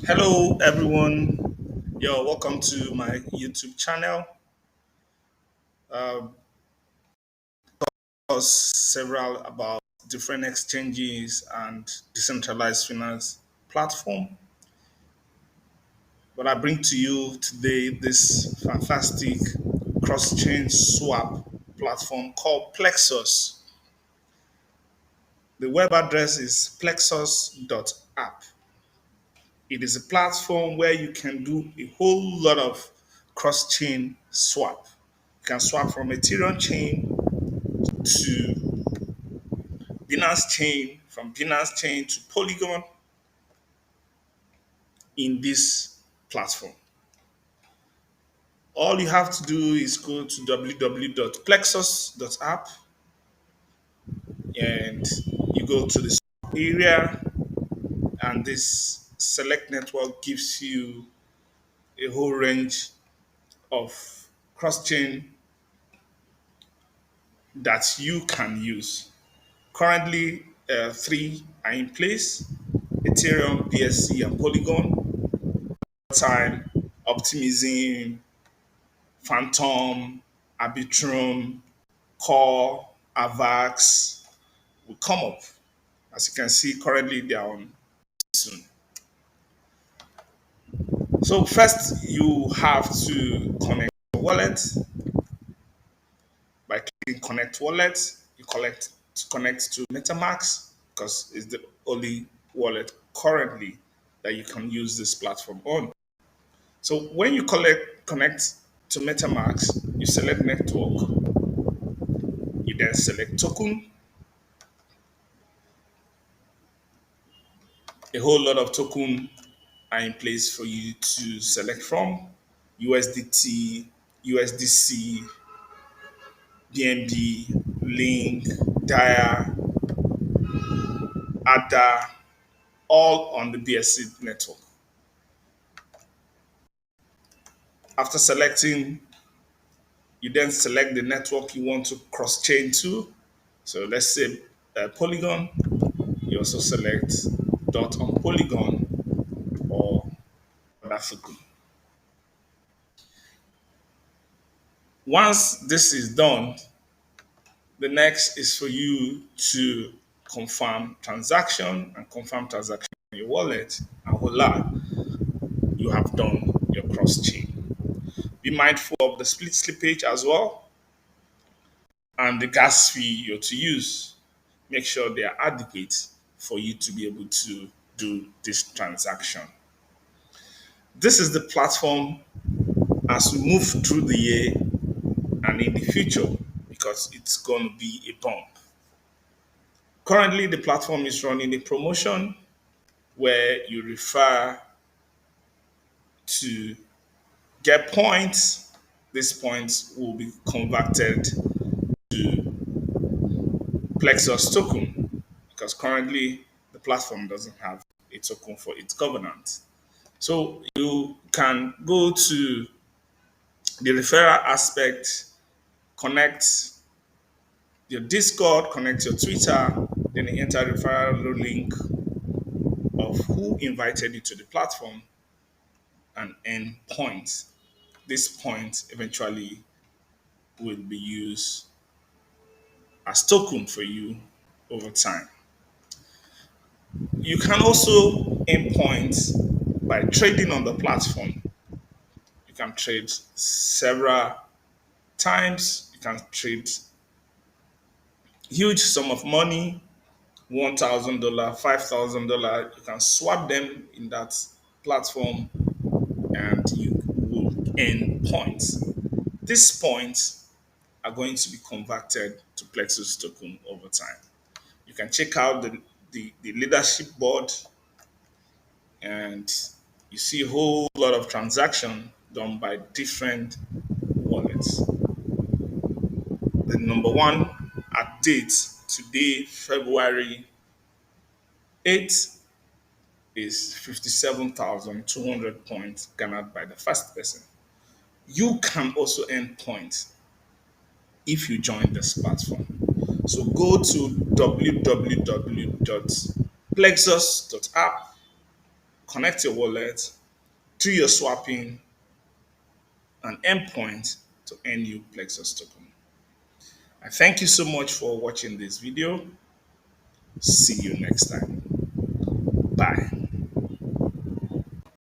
Hello, everyone. Welcome to my YouTube channel. Uh, Discuss several about different exchanges and decentralized finance platform. But I bring to you today this fantastic cross-chain swap platform called Plexus. The web address is plexus.app. It is a platform where you can do a whole lot of cross-chain swap. You can swap from Ethereum chain to Binance chain, from Binance chain to Polygon in this platform. All you have to do is go to www.plexus.app and you go to the area, and this select network gives you a whole range of cross-chain that you can use. Currently, three are in place: Ethereum, BSC, and Polygon. Time, Optimism, Phantom, Arbitrum, Core, Avax will come up. As you can see, currently they are on soon. So first, you have to connect your wallet. By clicking Connect Wallet, you connect to MetaMask because it's the only wallet currently that you can use this platform on. So when you connect to MetaMask, you select network, you then select token. A whole lot of token are in place for you to select from: USDT, USDC, BNB, Link, Dia, ADA, all on the BSC network. After selecting, you then select the network you want to cross chain to. So let's say Polygon. You also select dot on Polygon or other token. Once this is done, the next is for you to confirm transaction and confirm transaction in your wallet. And voila, you have done your cross chain. Be mindful of the split slippage as well and the gas fee you're to use. Make sure they are adequate for you to be able to do this transaction. This is the platform as we move through the year and in the future because it's going to be a bump. Currently, the platform is running a promotion where you refer to get points. These points will be converted to Plexus token because currently the platform doesn't have a token for its governance. So you can go to the referral aspect, connect your Discord, connect your Twitter, then enter referral link of who invited you to the platform and earn points. This point eventually will be used as token for you over time. You can also earn points by trading on the platform. You can trade several times. You can trade huge sum of money, $1,000, $5,000. You can swap them in that platform and you will earn points. These points are going to be converted to Plexus token over time. You can check out the leadership board and you see a whole lot of transaction done by different wallets. The number one at date today, February 8th, is 57,200 points garnered by the first person. You can also earn points if you join this platform. So go to www.plexus.app, connect your wallet to your swapping an endpoint to earn you Plexus token. I thank you so much for watching this video. See you next time. Bye.